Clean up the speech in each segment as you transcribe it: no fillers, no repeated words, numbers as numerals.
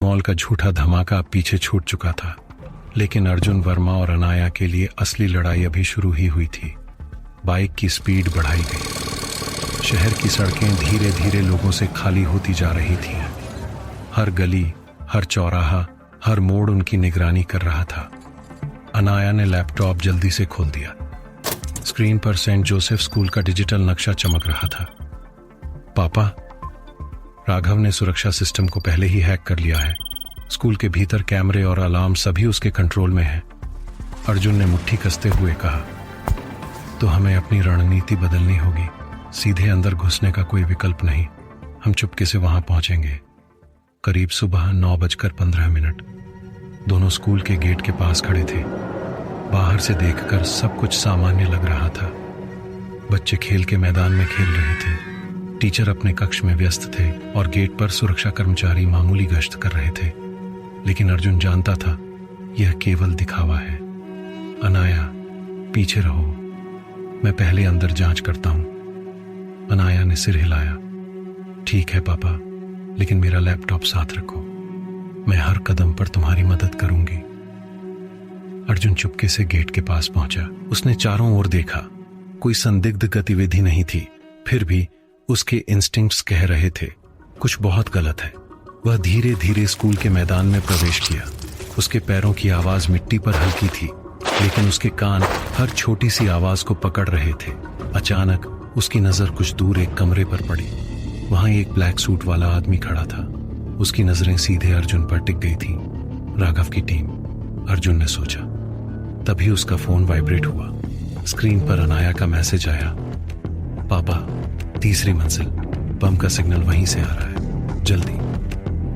Mall का झूठा धमाका अब पीछे छूट चुका था, लेकिन अर्जुन वर्मा और अनाया के लिए असली लड़ाई अभी शुरू ही हुई थी। बाइक की स्पीड बढ़ाई गई। शहर की सड़कें धीरे धीरे लोगों से खाली होती जा रही थी। हर गली, हर चौराहा, हर मोड़ उनकी निगरानी कर रहा था। अनाया ने लैपटॉप जल्दी से खोल दिया। स्क्रीन पर सेंट जोसेफ स्कूल का डिजिटल नक्शा चमक रहा था। पापा, राघव ने सुरक्षा सिस्टम को पहले ही हैक कर लिया है। स्कूल के भीतर कैमरे और अलार्म सभी उसके कंट्रोल में है। अर्जुन ने मुट्ठी कसते हुए कहा, तो हमें अपनी रणनीति बदलनी होगी। सीधे अंदर घुसने का कोई विकल्प नहीं। हम चुपके से वहां पहुंचेंगे। करीब सुबह 9:15। दोनों स्कूल के गेट के पास खड़े थे। बाहर से देखकर सब कुछ सामान्य लग रहा था। बच्चे खेल के मैदान में खेल रहे थे। टीचर अपने कक्ष में व्यस्त थे और गेट पर सुरक्षा कर्मचारी मामूली गश्त कर रहे थे। लेकिन अर्जुन जानता था यह केवल दिखावा है। अनाया, पीछे रहो, मैं पहले अंदर जांच करता हूं। अनाया ने सिर हिलाया। ठीक है पापा, लेकिन मेरा लैपटॉप साथ रखो। मैं हर कदम पर तुम्हारी मदद करूंगी। अर्जुन चुपके से गेट के पास पहुंचा। उसने चारों ओर देखा। कोई संदिग्ध गतिविधि नहीं थी। फिर भी उसके इंस्टिंक्ट्स कह रहे थे कुछ बहुत गलत है। वह धीरे धीरे स्कूल के मैदान में प्रवेश किया। उसके पैरों की आवाज मिट्टी पर हल्की थी, लेकिन उसके कान हर छोटी सी आवाज को पकड़ रहे थे। अचानक उसकी नजर कुछ दूर एक कमरे पर पड़ी। वहां एक ब्लैक सूट वाला आदमी खड़ा था। उसकी नजरें सीधे अर्जुन पर टिक गई थी। राघव की टीम, अर्जुन ने सोचा। तभी उसका फोन वाइब्रेट हुआ। स्क्रीन पर अनाया का मैसेज आया, पापा, तीसरी मंजिल, बम का सिग्नल वहीं से आ रहा है, जल्दी।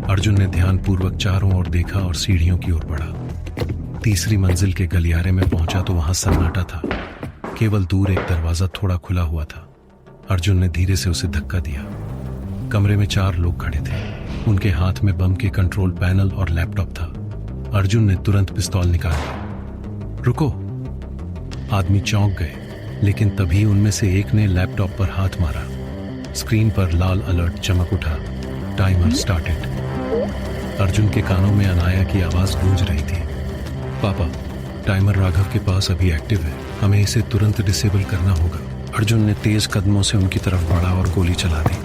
अर्जुन ने ध्यानपूर्वक चारों ओर देखा और सीढ़ियों की ओर बढ़ा। तीसरी मंजिल के गलियारे में पहुंचा तो वहां सन्नाटा था। केवल दूर एक दरवाजा थोड़ा खुला हुआ था। अर्जुन ने धीरे से उसे धक्का दिया। कमरे में 4 लोग खड़े थे। उनके हाथ में बम के कंट्रोल पैनल और लैपटॉप था। अर्जुन ने तुरंत पिस्तौल निकाला। रुको! आदमी चौंक गए, लेकिन तभी उनमें से एक ने लैपटॉप पर हाथ मारा। स्क्रीन पर लाल अलर्ट चमक उठा। Timer started. अर्जुन के कानों में अनाया की आवाज गूंज रही थी, पापा, टाइमर राघव के पास अभी एक्टिव है। हमें इसे तुरंत डिसेबल करना होगा। अर्जुन ने तेज कदमों से उनकी तरफ बढ़ा और गोली चला दी।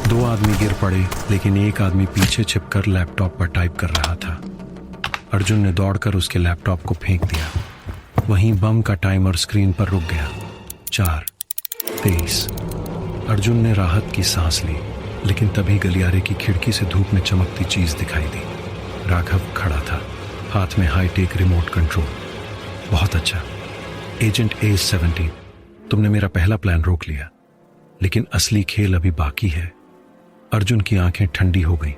2 आदमी गिर पड़े, लेकिन एक आदमी पीछे छिपकर लैपटॉप पर टाइप कर रहा था। अर्जुन ने दौड़कर उसके लैपटॉप को फेंक दिया। वहीं बम का टाइमर स्क्रीन पर रुक गया। 4:23। अर्जुन ने राहत की सांस ली, लेकिन तभी गलियारे की खिड़की से धूप में चमकती चीज दिखाई दी। राघव खड़ा था, हाथ में हाईटेक रिमोट कंट्रोल। बहुत अच्छा एजेंट A17, तुमने मेरा पहला प्लान रोक लिया, लेकिन असली खेल अभी बाकी है। अर्जुन की आंखें ठंडी हो गईं।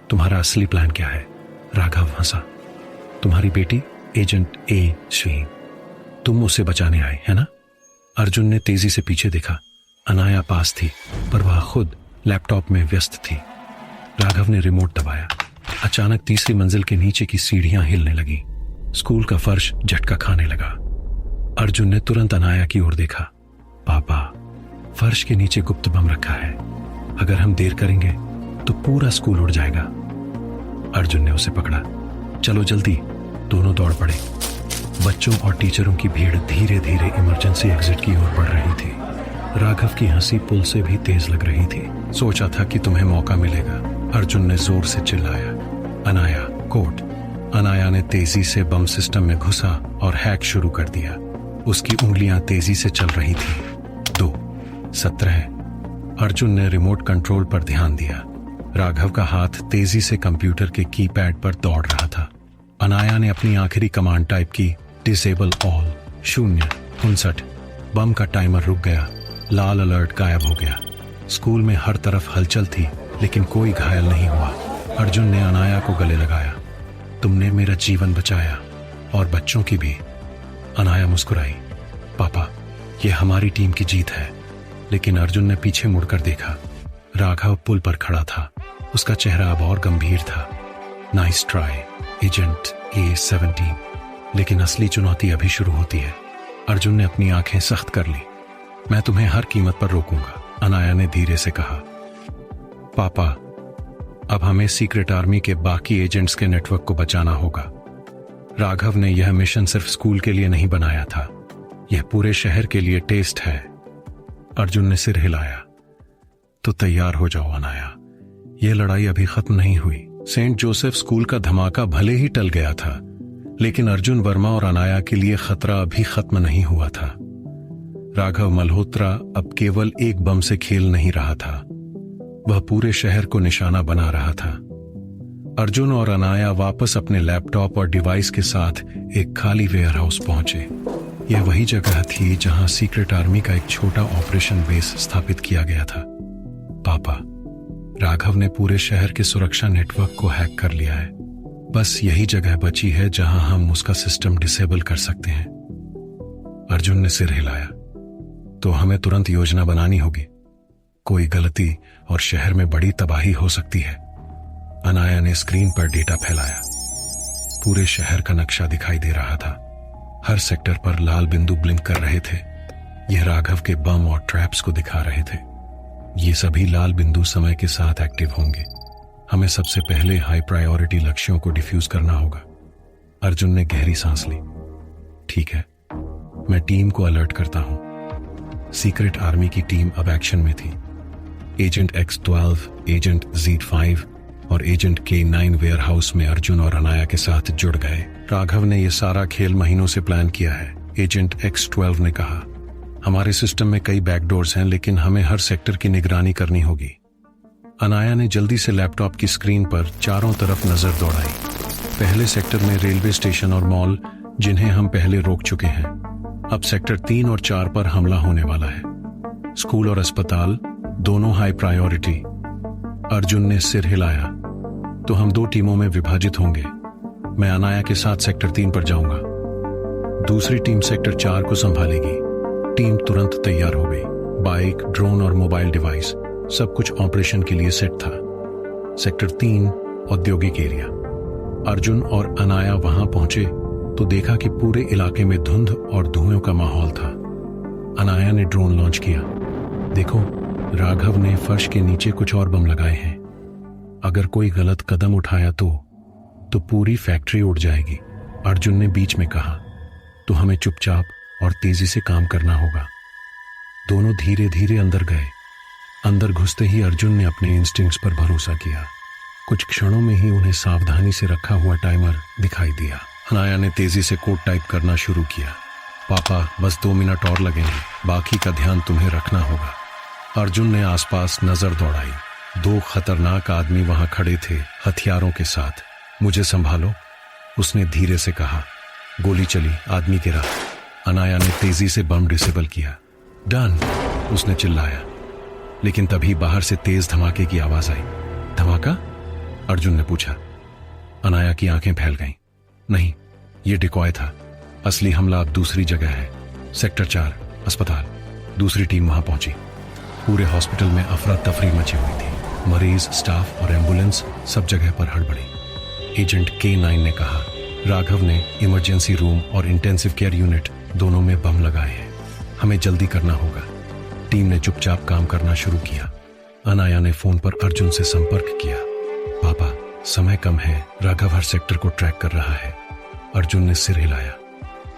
तुम्हारा असली प्लान क्या है? राघव हंसा। तुम्हारी बेटी एजेंट A श्वेन, तुम उसे बचाने आए है ना? अर्जुन ने तेजी से पीछे देखा। अनाया पास थी, पर वह खुद लैपटॉप में व्यस्त थी। राघव ने रिमोट दबाया। अचानक तीसरी मंजिल के नीचे की सीढ़ियां हिलने लगी। स्कूल का फर्श झटका खाने लगा। अर्जुन ने तुरंत अनाया की ओर देखा। पापा, फर्श के नीचे गुप्त बम रखा है। अगर हम देर करेंगे तो पूरा स्कूल उड़ जाएगा। अर्जुन ने उसे पकड़ा। चलो जल्दी। दोनों दौड़ पड़े। बच्चों और टीचरों की भीड़ धीरे धीरे इमरजेंसी एग्जिट की ओर बढ़ रही थी। राघव की हंसी पुल से भी तेज लग रही थी। सोचा था कि तुम्हें मौका मिलेगा, अर्जुन ने जोर से चिल्लाया। अनाया, कोड। अनाया ने तेजी से बम सिस्टम में घुसा और हैक शुरू कर दिया। उसकी उंगलियां तेजी से चल रही थी। 2:17। अर्जुन ने रिमोट कंट्रोल पर ध्यान दिया। राघव का हाथ तेजी से कंप्यूटर के कीपैड पर दौड़ रहा था। अनाया ने अपनी आखिरी कमांड टाइप की, डिसेबल ऑल। 0:59। बम का टाइमर रुक गया। लाल अलर्ट गायब हो गया। स्कूल में हर तरफ हलचल थी, लेकिन कोई घायल नहीं हुआ। अर्जुन ने अनाया को गले लगाया। तुमने मेरा जीवन बचाया, और बच्चों की भी। अनाया मुस्कुराई। पापा, यह हमारी टीम की जीत है। लेकिन अर्जुन ने पीछे मुड़कर देखा। राघव पुल पर खड़ा था। उसका चेहरा अब और गंभीर था। नाइस ट्राई एजेंट A17, लेकिन असली चुनौती अभी शुरू होती है। अर्जुन ने अपनी आंखें सख्त कर ली। मैं तुम्हें हर कीमत पर रोकूंगा, अनाया ने धीरे से कहा। पापा, अब हमें सीक्रेट आर्मी के बाकी एजेंट्स के नेटवर्क को बचाना होगा। राघव ने यह मिशन सिर्फ स्कूल के लिए नहीं बनाया था, यह पूरे शहर के लिए टेस्ट है। अर्जुन ने सिर हिलाया। तो तैयार हो जाओ अनाया, यह लड़ाई अभी खत्म नहीं हुई। सेंट जोसेफ स्कूल का धमाका भले ही टल गया था, लेकिन अर्जुन वर्मा और अनाया के लिए खतरा अभी खत्म नहीं हुआ था। राघव मल्होत्रा अब केवल एक बम से खेल नहीं रहा था, वह पूरे शहर को निशाना बना रहा था। अर्जुन और अनाया वापस अपने लैपटॉप और डिवाइस के साथ एक खाली वेयरहाउस पहुंचे। यह वही जगह थी जहां सीक्रेट आर्मी का एक छोटा ऑपरेशन बेस स्थापित किया गया था। पापा, राघव ने पूरे शहर के सुरक्षा नेटवर्क को हैक कर लिया है। बस यही जगह बची है जहां हम उसका सिस्टम डिसेबल कर सकते हैं। अर्जुन ने सिर हिलाया। तो हमें तुरंत योजना बनानी होगी, कोई गलती और शहर में बड़ी तबाही हो सकती है। अनाया ने स्क्रीन पर डेटा फैलाया। पूरे शहर का नक्शा दिखाई दे रहा था। हर सेक्टर पर लाल बिंदु ब्लिंक कर रहे थे। यह राघव के बम और ट्रैप्स को दिखा रहे थे। ये सभी लाल बिंदु समय के साथ एक्टिव होंगे। हमें सबसे पहले हाई प्रायोरिटी लक्ष्यों को डिफ्यूज करना होगा। अर्जुन ने गहरी सांस ली। ठीक है, मैं टीम को अलर्ट करता हूं। सीक्रेट आर्मी की टीम अब एक्शन में थी। एजेंट X12, एजेंट Z5 और एजेंट K9 वेयरहाउस में अर्जुन और अनाया के साथ जुड़ गए। राघव ने यह सारा खेल महीनों से प्लान किया है। एजेंट X12 ने कहा, हमारे सिस्टम में कई बैकडोर्स हैं, लेकिन हमें हर सेक्टर की निगरानी करनी होगी। अनाया ने जल्दी से लैपटॉप की स्क्रीन पर चारों तरफ नजर दौड़ाई। पहले सेक्टर में रेलवे स्टेशन और मॉल, जिन्हें हम पहले रोक चुके हैं। अब सेक्टर 3 और 4 पर हमला होने वाला है। स्कूल और अस्पताल दोनों हाई प्रायोरिटी। अर्जुन ने सिर हिलाया। तो हम 2 टीमों में विभाजित होंगे। मैं अनाया के साथ सेक्टर 3 पर जाऊंगा, दूसरी टीम सेक्टर 4 को संभालेगी। टीम तुरंत तैयार हो गई। बाइक, ड्रोन और मोबाइल डिवाइस, सब कुछ ऑपरेशन के लिए सेट था। सेक्टर 3 औद्योगिक एरिया। अर्जुन और अनाया वहां पहुंचे तो देखा कि पूरे इलाके में धुंध और धुएं का माहौल था। अनाया ने ड्रोन लॉन्च किया। देखो, राघव ने फर्श के नीचे कुछ और बम लगाए हैं। अगर कोई गलत कदम उठाया तो पूरी फैक्ट्री उड़ जाएगी। अर्जुन ने बीच में कहा, तो हमें चुपचाप और तेजी से काम करना होगा। दोनों धीरे धीरे अंदर गए। अंदर घुसते ही अर्जुन ने अपने इंस्टिंक्ट्स पर भरोसा किया। कुछ क्षणों में ही उन्हें सावधानी से रखा हुआ टाइमर दिखाई दिया। अनाया ने तेजी से कोड टाइप करना शुरू किया। पापा, बस 2 मिनट और लगेंगे, बाकी का ध्यान तुम्हें रखना होगा। अर्जुन ने आसपास नजर दौड़ाई। 2 खतरनाक आदमी वहां खड़े थे, हथियारों के साथ। मुझे संभालो, उसने धीरे से कहा। गोली चली, आदमी गिरा। अनाया ने तेजी से बम डिसेबल किया। डन, उसने चिल्लाया। लेकिन तभी बाहर से तेज धमाके की आवाज आई। धमाका? अर्जुन ने पूछा। अनाया की आंखें फैल गईं। नहीं, यह डिकॉय था। असली हमला अब दूसरी जगह है। सेक्टर 4 अस्पताल। दूसरी टीम वहां पहुंची। पूरे हॉस्पिटल में अफरा तफरी मची हुई थी। मरीज, स्टाफ और एम्बुलेंस सब जगह पर हड़बड़ी। एजेंट K9 ने कहा, राघव ने इमरजेंसी रूम और इंटेंसिव केयर यूनिट दोनों में बम लगाए हैं, हमें जल्दी करना होगा। टीम ने चुपचाप काम करना शुरू किया। अनाया ने फोन पर अर्जुन से संपर्क किया। पापा, समय कम है, राघव हर सेक्टर को ट्रैक कर रहा है। अर्जुन ने सिर हिलाया।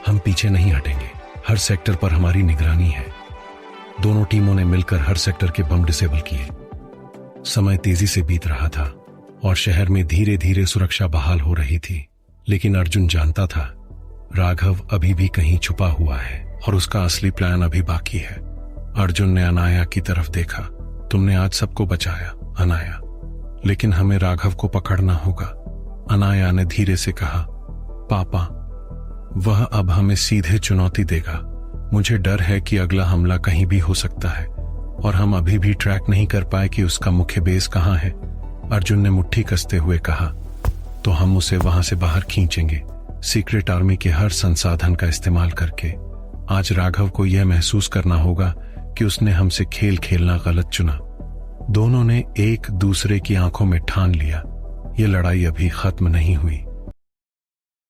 हम पीछे नहीं हटेंगे, हर सेक्टर पर हमारी निगरानी है। दोनों टीमों ने मिलकर हर सेक्टर के बम डिसेबल किए। समय तेजी से बीत रहा था और शहर में धीरे धीरे सुरक्षा बहाल हो रही थी। लेकिन अर्जुन जानता था, राघव अभी भी कहीं छुपा हुआ है और उसका असली प्लान अभी बाकी है। अर्जुन ने अनाया की तरफ देखा। तुमने आज सबको बचाया अनाया, लेकिन हमें राघव को पकड़ना होगा। अनाया ने धीरे से कहा, पापा, वह अब हमें सीधे चुनौती देगा। मुझे डर है कि अगला हमला कहीं भी हो सकता है और हम अभी भी ट्रैक नहीं कर पाए कि उसका मुख्य बेस कहां है। अर्जुन ने मुट्ठी कसते हुए कहा, तो हम उसे वहां से बाहर खींचेंगे, सीक्रेट आर्मी के हर संसाधन का इस्तेमाल करके। आज राघव को यह महसूस करना होगा कि उसने हमसे खेल खेलना गलत चुना। दोनों ने एक दूसरे की आंखों में ठान लिया, यह लड़ाई अभी खत्म नहीं हुई।